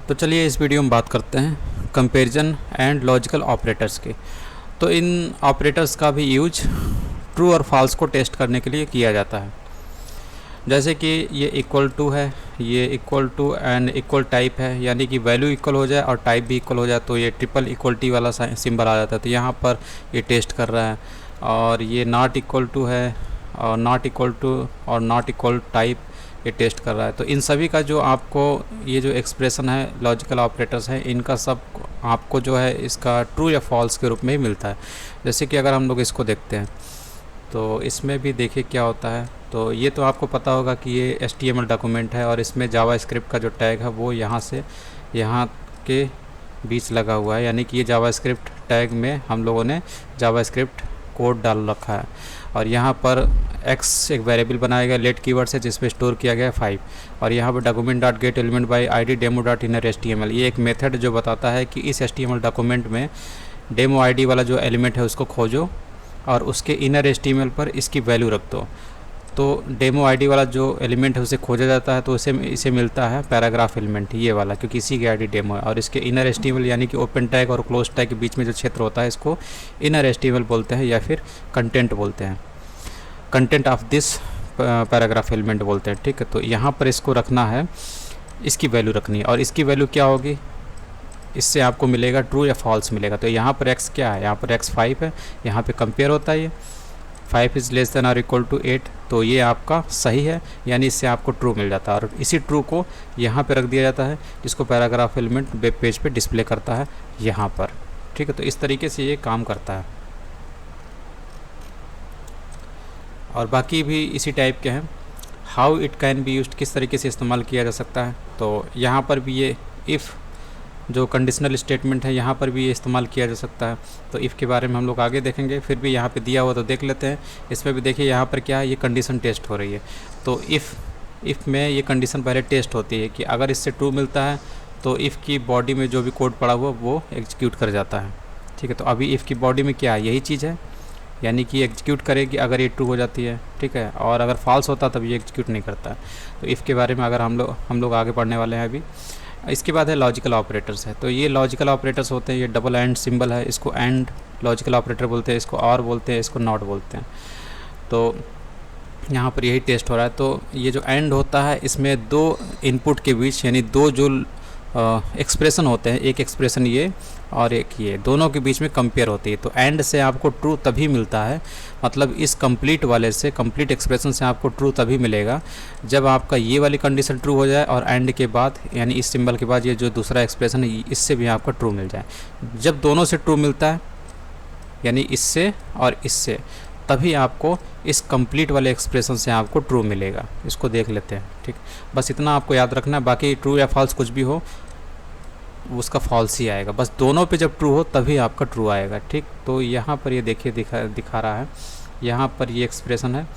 तो चलिए इस वीडियो में बात करते हैं कंपैरिजन एंड लॉजिकल ऑपरेटर्स की। तो इन ऑपरेटर्स का भी यूज ट्रू और फॉल्स को टेस्ट करने के लिए किया जाता है। जैसे कि ये इक्वल टू है, ये equal to and equal type है, यानी कि वैल्यू इक्वल हो जाए और टाइप भी इक्वल हो जाए तो ये ट्रिपल इक्वलिटी वाला सिंबल आ जाता है। तो यहाँ पर ये टेस्ट कर रहा है। और ये नॉट इक्वल टू है और नॉट इक्वल टू और नॉट इक्वल टाइप ये टेस्ट कर रहा है। तो इन सभी का जो आपको ये जो एक्सप्रेशन है लॉजिकल ऑपरेटर्स हैं, इनका सब आपको जो है इसका ट्रू या फॉल्स के रूप में ही मिलता है। जैसे कि अगर हम लोग इसको देखते हैं तो इसमें भी देखिए क्या होता है। तो ये तो आपको पता होगा कि ये HTML डॉक्यूमेंट है और इसमें जावास्क्रिप्ट का जो टैग है वो यहाँ से यहाँ के बीच लगा हुआ है, यानी कि ये जावास्क्रिप्ट टैग में हम लोगों ने जावास्क्रिप्ट कोड डाल रखा है। और यहाँ पर x एक वेरिएबल बनाया गया लेट कीवर्ड से जिसमें स्टोर किया गया है 5। और यहाँ पर document dot get element by ID demo dot inner HTML, ये एक मेथड जो बताता है कि इस HTML डॉक्यूमेंट में डेमो ID वाला जो एलिमेंट है उसको खोजो और उसके इनर HTML पर इसकी वैल्यू रख दो। तो डेमो ID वाला जो एलिमेंट है उसे खोजा जाता है तो इसे मिलता है पैराग्राफ एलिमेंट, ये वाला, क्योंकि इसी की ID डेमो है। और इसके इनर HTML यानी कि ओपन टैग और क्लोज टैग के बीच में जो क्षेत्र होता है इसको इनर HTML बोलते हैं या फिर कंटेंट बोलते हैं, content of this paragraph element बोलते हैं। ठीक है, तो यहाँ पर इसको रखना है, इसकी वैल्यू रखनी है। और इसकी वैल्यू क्या होगी, इससे आपको मिलेगा ट्रू या फॉल्स मिलेगा। तो यहाँ पर x क्या है, यहाँ पर x 5 है, यहाँ पे कंपेयर होता है ये 5 इज़ लेस देन और इक्वल टू 8, तो ये आपका सही है, यानी इससे आपको ट्रू मिल जाता है। और इसी ट्रू को यहाँ पे रख दिया जाता है जिसको पैराग्राफ एलिमेंट वेब पेज पे डिस्प्ले करता है यहाँ पर। ठीक है, तो इस तरीके से ये काम करता है। और बाकी भी इसी टाइप के हैं। How it can be used, किस तरीके से इस्तेमाल किया जा सकता है। तो यहाँ पर भी ये इफ़ जो कंडीशनल स्टेटमेंट है यहाँ पर भी ये इस्तेमाल किया जा सकता है। तो इफ़ के बारे में हम लोग आगे देखेंगे, फिर भी यहाँ पे दिया हुआ तो देख लेते हैं। इसमें भी देखिए यहाँ पर क्या है, ये कंडीशन टेस्ट हो रही है। तो इफ़ में ये कंडीशन पहले टेस्ट होती है कि अगर इससे ट्रू मिलता है तो इफ़ की बॉडी में जो भी कोड पड़ा हुआ वो एग्जीक्यूट कर जाता है। ठीक है, तो अभी इफ़ की बॉडी में क्या है, यही चीज़ है, यानी कि एग्जीक्यूट करेगी अगर ये ट्रू हो जाती है। ठीक है, और अगर फॉल्स होता तब ये एग्जीक्यूट नहीं करता। तो इफ़ के बारे में अगर हम लोग आगे पढ़ने वाले हैं अभी। इसके बाद है लॉजिकल ऑपरेटर्स है। तो ये लॉजिकल ऑपरेटर्स होते हैं, ये डबल एंड सिंबल है, इसको एंड लॉजिकल ऑपरेटर बोलते हैं, इसको और बोलते हैं, इसको नॉट बोलते हैं। तो यहाँ पर यही टेस्ट हो रहा है। तो ये जो एंड होता है इसमें दो इनपुट के बीच, यानी दो जो एक्सप्रेशन होते हैं, एक एक्सप्रेशन ये और एक ये, दोनों के बीच में कंपेयर होती है। तो एंड से आपको ट्रू तभी मिलता है, मतलब इस कंप्लीट वाले से, कंप्लीट एक्सप्रेशन से आपको ट्रू तभी मिलेगा जब आपका ये वाली कंडीशन ट्रू हो जाए और एंड के बाद, यानी इस सिंबल के बाद ये जो दूसरा एक्सप्रेशन है इससे भी आपका ट्रू मिल जाए। जब दोनों से ट्रू मिलता है, यानी इससे और इससे, तभी आपको इस कंप्लीट वाले एक्सप्रेशन से आपको ट्रू मिलेगा। इसको देख लेते हैं। ठीक, बस इतना आपको याद रखना है। बाकी ट्रू या फॉल्स कुछ भी हो उसका फॉल्स ही आएगा, बस दोनों पे जब ट्रू हो तभी आपका ट्रू आएगा। ठीक, तो यहाँ पर ये देखिए दिखा रहा है, यहाँ पर ये एक्सप्रेशन है,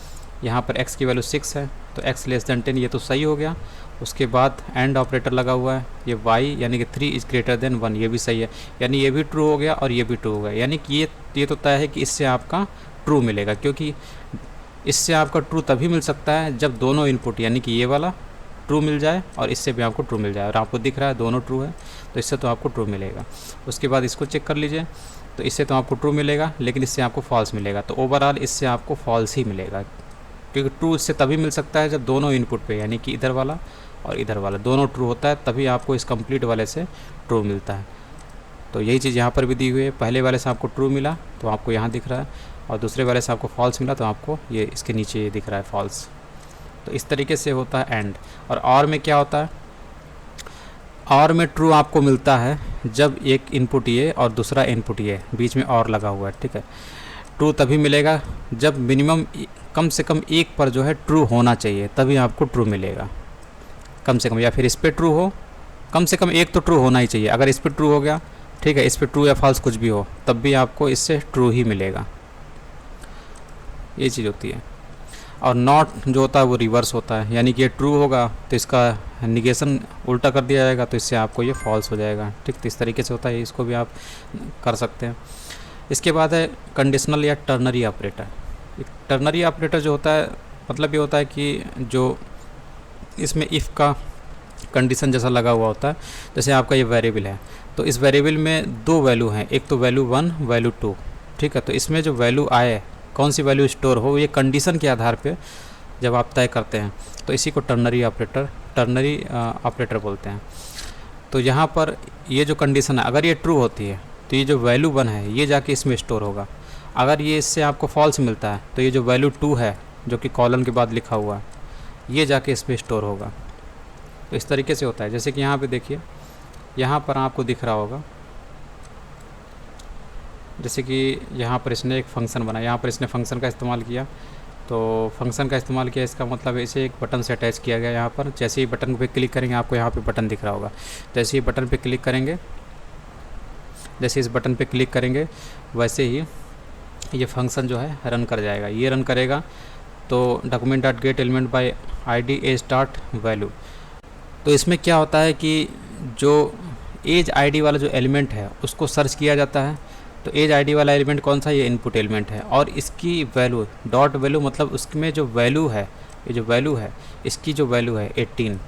यहाँ पर x की वैल्यू 6 है तो x लेस देन 10, ये तो सही हो गया। उसके बाद एंड ऑपरेटर लगा हुआ है, ये y यानी कि 3 इज़ ग्रेटर देन 1, ये भी सही है, यानी ये भी ट्रू हो गया और ये भी ट्रू हो गया। यानी कि ये तो तय है कि इससे आपका ट्रू मिलेगा, क्योंकि इससे आपका ट्रू तभी मिल सकता है जब दोनों इनपुट, यानी कि ये वाला ट्रू मिल जाए और इससे भी आपको ट्रू मिल जाए। और आपको दिख रहा है दोनों ट्रू है तो इससे तो आपको ट्रू मिलेगा। उसके बाद इसको चेक कर लीजिए, तो इससे तो आपको ट्रू मिलेगा लेकिन इससे आपको फॉल्स मिलेगा। तो ओवरऑल इससे आपको फॉल्स ही मिलेगा, क्योंकि ट्रू इससे तभी मिल सकता है जब दोनों इनपुट पे, यानी कि इधर वाला और इधर वाला दोनों ट्रू होता है, तभी आपको इस कंप्लीट वाले से ट्रू मिलता है। तो यही चीज़ यहाँ पर भी दी हुई है, पहले वाले से आपको ट्रू मिला तो आपको यहाँ दिख रहा है, और दूसरे वाले से आपको फॉल्स मिला तो आपको ये इसके नीचे ये दिख रहा है फॉल्स। तो इस तरीके से होता है एंड। और में क्या होता है, और में ट्रू आपको मिलता है जब एक इनपुट ये और दूसरा इनपुट ये, बीच में और लगा हुआ है। ठीक है, ट्रू तभी मिलेगा जब मिनिमम कम से कम एक पर जो है ट्रू होना चाहिए, तभी आपको ट्रू मिलेगा कम से कम, या फिर इस पर ट्रू हो, कम से कम एक तो ट्रू होना ही चाहिए। अगर इस पर ट्रू हो गया, ठीक है, इस पर ट्रू या फॉल्स कुछ भी हो, तब भी आपको इससे ट्रू ही मिलेगा। ये चीज़ होती है। और नॉट जो होता है वो रिवर्स होता है, यानी कि ये ट्रू होगा तो इसका निगेशन उल्टा कर दिया जाएगा तो इससे आपको ये फॉल्स हो जाएगा। ठीक, तो इस तरीके से होता है, इसको भी आप कर सकते हैं। इसके बाद है कंडीशनल या टर्नरी ऑपरेटर। टर्नरी ऑपरेटर जो होता है, मतलब ये होता है कि जो इसमें इफ़ का कंडीशन जैसा लगा हुआ होता है। जैसे आपका ये वेरिएबल है, तो इस वेरिएबल में दो वैल्यू हैं, एक तो वैल्यू 1 वैल्यू 2, ठीक है। तो इसमें जो वैल्यू आए, कौन सी वैल्यू स्टोर हो, ये कंडीशन के आधार पे जब आप तय करते हैं तो इसी को टर्नरी ऑपरेटर बोलते हैं। तो यहाँ पर ये जो कंडीशन है, अगर ये ट्रू होती है तो ये जो वैल्यू 1 है ये जाके इसमें स्टोर होगा। अगर ये इससे आपको फॉल्स मिलता है तो ये जो वैल्यू 2 है जो कि कॉलन के बाद लिखा हुआ है ये जाके इसमें स्टोर होगा। तो इस तरीके से होता है। जैसे कि यहाँ पे देखिए, यहाँ पर आपको दिख रहा होगा, जैसे कि यहाँ पर इसने एक फ़ंक्शन बनाया, यहाँ पर इसने फ़ंक्शन का इस्तेमाल किया। तो फंक्शन का इस्तेमाल किया, इसका मतलब इसे एक बटन से अटैच किया गया। यहाँ पर जैसे ही बटन पे क्लिक करेंगे, आपको यहाँ पे बटन दिख रहा होगा, जैसे ही बटन पे क्लिक करेंगे, जैसे इस बटन पे क्लिक करेंगे वैसे ही ये फंक्शन जो है रन कर जाएगा। ये रन करेगा तो document dot get element by ID as dot value. तो इसमें क्या होता है कि जो एज ID वाला जो एलिमेंट है उसको सर्च किया जाता है। तो एज ID वाला एलिमेंट कौन सा, ये इनपुट एलिमेंट है, और इसकी वैल्यू डॉट वैल्यू मतलब उसमें जो वैल्यू है, ये जो वैल्यू है इसकी जो वैल्यू है 18,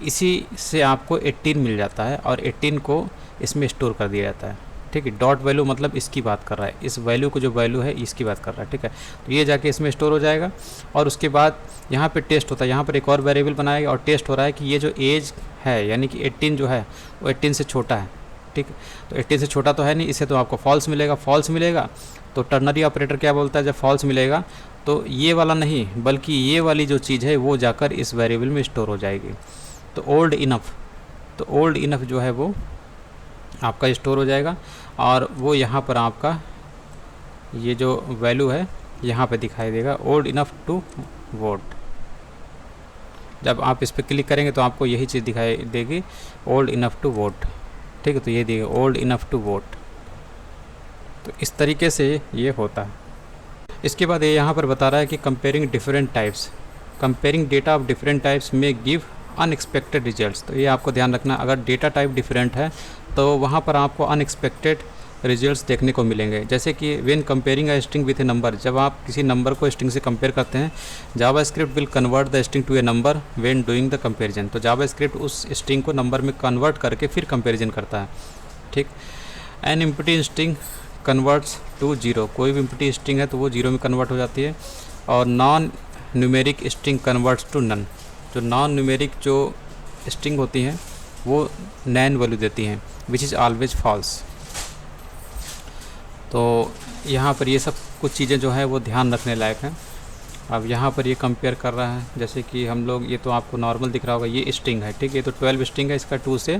इसी से आपको 18 मिल जाता है और 18 को इसमें स्टोर कर दिया जाता है, ठीक है। डॉट वैल्यू मतलब इसकी बात कर रहा है, इस वैल्यू को जो वैल्यू है इसकी बात कर रहा है, ठीक है। तो ये जाके इसमें स्टोर हो जाएगा और उसके बाद यहाँ पे टेस्ट होता है। यहाँ पर एक और वेरिएबल बनाएगा और टेस्ट हो रहा है कि ये जो एज है यानी कि 18 जो है वो 18 से छोटा है, ठीक है। तो 18 से छोटा तो है नहीं, इसे तो आपको फॉल्स मिलेगा। फॉल्स मिलेगा तो टर्नरी ऑपरेटर क्या बोलता है, जब फॉल्स मिलेगा तो ये वाला नहीं बल्कि ये वाली जो चीज़ है वो जाकर इस वेरिएबल में स्टोर हो जाएगी। तो ओल्ड इनफ जो है वो आपका स्टोर हो जाएगा और वो यहाँ पर आपका ये जो वैल्यू है यहाँ पे दिखाई देगा, ओल्ड इनफ टू वोट। जब आप इस पर क्लिक करेंगे तो आपको यही चीज़ दिखाई देगी, ओल्ड इनफ टू वोट, ठीक है। तो ये दिए ओल्ड इनफ टू वोट। तो इस तरीके से ये होता है। इसके बाद ये यहाँ पर बता रहा है कि comparing different types, comparing data of different types में गिव अनएक्सपेक्टेड रिजल्ट्स। तो ये आपको ध्यान रखना, अगर डेटा टाइप डिफरेंट है तो वहाँ पर आपको अनएक्सपेक्टेड रिजल्ट्स देखने को मिलेंगे। जैसे कि when comparing a string with A number, जब आप किसी नंबर को स्ट्रिंग से कंपेयर करते हैं, JavaScript will convert the string to a number when doing the comparison. तो जावास्क्रिप्ट उस स्ट्रिंग को नंबर में कन्वर्ट करके फिर कंपैरिजन करता है, ठीक। An empty string converts to 0, कोई भी एम्प्टी स्ट्रिंग है तो वो 0 में कन्वर्ट हो जाती है। और non numeric string converts to NaN, जो नॉन न्यूमेरिक जो स्ट्रिंग होती हैं वो नैन वैल्यू देती हैं, विच इज़ ऑलवेज फॉल्स। तो यहाँ पर ये सब कुछ चीज़ें जो है वो ध्यान रखने लायक हैं। अब यहाँ पर ये कंपेयर कर रहा है, जैसे कि हम लोग, ये तो आपको नॉर्मल दिख रहा होगा, ये स्ट्रिंग है, ठीक है। ये तो 12 स्ट्रिंग है, इसका 2 से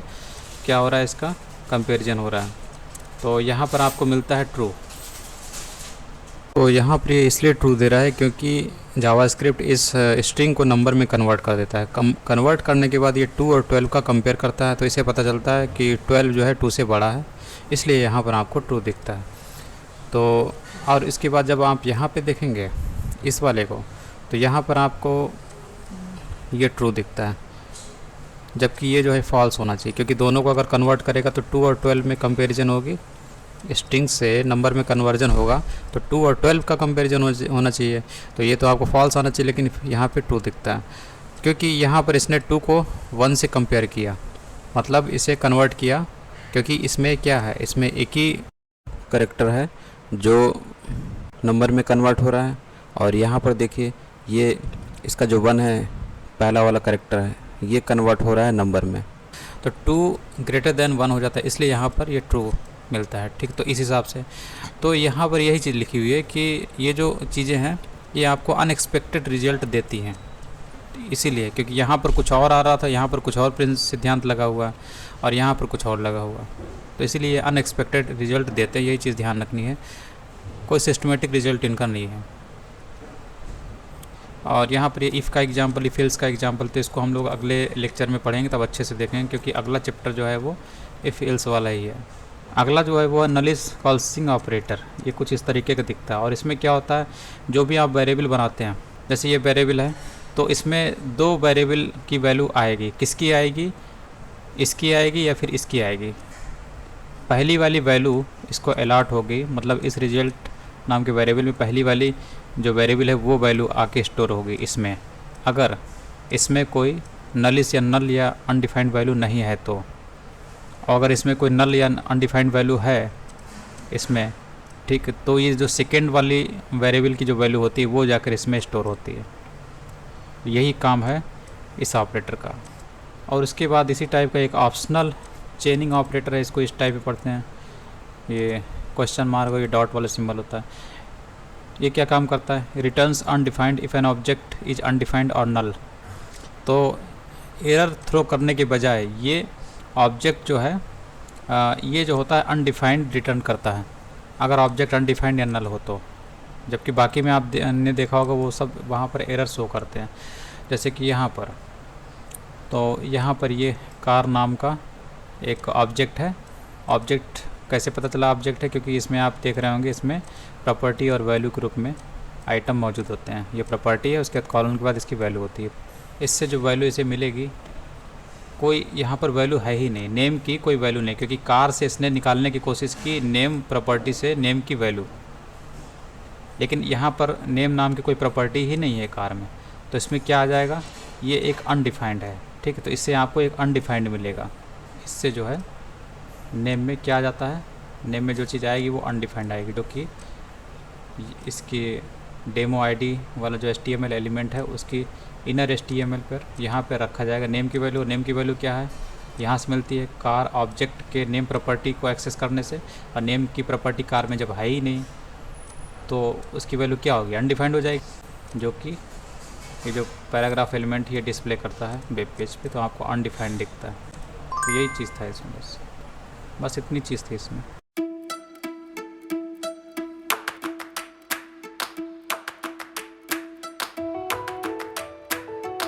क्या हो रहा है, इसका कंपैरिजन हो रहा है। तो यहाँ पर आपको मिलता है ट्रू। तो यहाँ पर ये इसलिए ट्रू दे रहा है क्योंकि जावास्क्रिप्ट इस स्ट्रिंग को नंबर में कन्वर्ट कर देता है। कन्वर्ट करने के बाद ये 2 और 12 का कंपेयर करता है, तो इसे पता चलता है कि 12 जो है 2 से बड़ा है, इसलिए यहाँ पर आपको ट्रू दिखता है। तो और इसके बाद जब आप यहाँ पे देखेंगे इस वाले को, तो यहाँ पर आपको ये ट्रू दिखता है, जबकि ये जो है फॉल्स होना चाहिए, क्योंकि दोनों को अगर कन्वर्ट करेगा तो 2 और 12 में कंपैरिजन होगी, स्ट्रिंग से नंबर में कन्वर्जन होगा तो 2 और 12 का कंपैरिजन होना चाहिए। तो ये तो आपको फॉल्स आना चाहिए, लेकिन यहाँ पे ट्रू दिखता है क्योंकि यहाँ पर इसने 2 को 1 से कंपेयर किया, मतलब इसे कन्वर्ट किया, क्योंकि इसमें क्या है, इसमें एक ही करेक्टर है जो नंबर में कन्वर्ट हो रहा है। और यहाँ पर देखिए ये इसका जो 1 है, पहला वाला करेक्टर है, ये कन्वर्ट हो रहा है नंबर में, तो 2 ग्रेटर देन 1 हो जाता है, इसलिए यहाँ पर ये ट्रू मिलता है, ठीक। तो इस हिसाब से तो यहाँ पर यही चीज़ लिखी हुई है कि ये जो चीज़ें हैं ये आपको अनएक्सपेक्टेड रिजल्ट देती हैं, इसीलिए क्योंकि यहाँ पर कुछ और आ रहा था, यहाँ पर कुछ और सिद्धांत लगा हुआ है और यहाँ पर कुछ और लगा हुआ, तो इसीलिए अनएक्सपेक्टेड रिजल्ट देते हैं। यही चीज़ ध्यान रखनी है, कोई सिस्टमेटिक रिजल्ट इनका नहीं है। और यहाँ पर ये इफ़ का एग्जाम्पल, इफ एल्स का एग्जाम्पल, तो इसको हम लोग अगले लेक्चर में पढ़ेंगे, तब अच्छे से देखेंगे, क्योंकि अगला चैप्टर जो है वो इफ़ एल्स वाला ही है। अगला जो है वो नलिस कॉल्सिंग ऑपरेटर, ये कुछ इस तरीके का दिखता है। और इसमें क्या होता है, जो भी आप वेरिएबल बनाते हैं, जैसे ये वेरिएबल है तो इसमें 2 वेरिएबल की वैल्यू आएगी, किसकी आएगी, इसकी आएगी या फिर इसकी आएगी। पहली वाली वैल्यू इसको अलॉट होगी, मतलब इस रिजल्ट नाम के वेरिएबल में पहली वाली जो वेरिएबल है वो वैल्यू आके स्टोर होगी इसमें, अगर इसमें कोई नलिस या नल या अनडिफाइंड वैल्यू नहीं है तो, और अगर इसमें कोई नल या अनडिफाइंड वैल्यू है इसमें, ठीक, तो ये जो सेकेंड वाली वेरिएबल की जो वैल्यू होती है वो जाकर इसमें स्टोर होती है। यही काम है इस ऑपरेटर का। और उसके बाद इसी टाइप का एक ऑप्शनल चेनिंग ऑपरेटर है, इसको इस टाइप में पढ़ते हैं। ये क्वेश्चन मार्क और ये डॉट वाला सिंबल होता है। ये क्या काम करता है? Returns undefined if an object is undefined और नल। तो एरर थ्रो करने के बजाय ये ऑब्जेक्ट जो है ये जो होता है अनडिफाइंड रिटर्न करता है अगर ऑब्जेक्ट अनडिफाइंड या नल हो तो, जबकि बाकी में आप ने देखा होगा वो सब वहाँ पर एरर शो करते हैं। जैसे कि यहाँ पर, तो यहाँ पर ये कार नाम का एक ऑब्जेक्ट है। ऑब्जेक्ट कैसे पता चला ऑब्जेक्ट है? क्योंकि इसमें आप देख रहे होंगे इसमें प्रॉपर्टी और वैल्यू के रूप में आइटम मौजूद होते हैं। ये प्रॉपर्टी है, उसके बाद कॉलम के बाद इसकी वैल्यू होती है। इससे जो वैल्यू इसे मिलेगी, कोई यहाँ पर वैल्यू है ही नहीं, नेम की कोई वैल्यू नहीं, क्योंकि कार से इसने निकालने की कोशिश की नेम प्रॉपर्टी से नेम की वैल्यू, लेकिन यहाँ पर नेम नाम की कोई प्रॉपर्टी ही नहीं है कार में। तो इसमें क्या आ जाएगा? ये एक अनडिफाइंड है, ठीक है। तो इससे आपको एक अनडिफाइंड मिलेगा। इससे जो है नेम में क्या आ जाता है? नेम में जो चीज़ आएगी वो अनडिफाइंड आएगी, जो कि इसकी डेमो आईडी वाला जो HTML एलिमेंट है उसकी इनर HTML पर यहाँ पर रखा जाएगा नेम की वैल्यू। नेम की वैल्यू क्या है? यहाँ से मिलती है कार ऑब्जेक्ट के नेम प्रॉपर्टी को एक्सेस करने से, और नेम की प्रॉपर्टी कार में जब है ही नहीं तो उसकी वैल्यू क्या होगी? अनडिफाइंड हो जाएगी, जो कि ये जो पैराग्राफ एलिमेंट ये डिस्प्ले करता है वेब पेज पे, तो आपको अनडिफाइंड दिखता है। तो यही चीज़ था इसमें, बस इतनी चीज़ थी इसमें।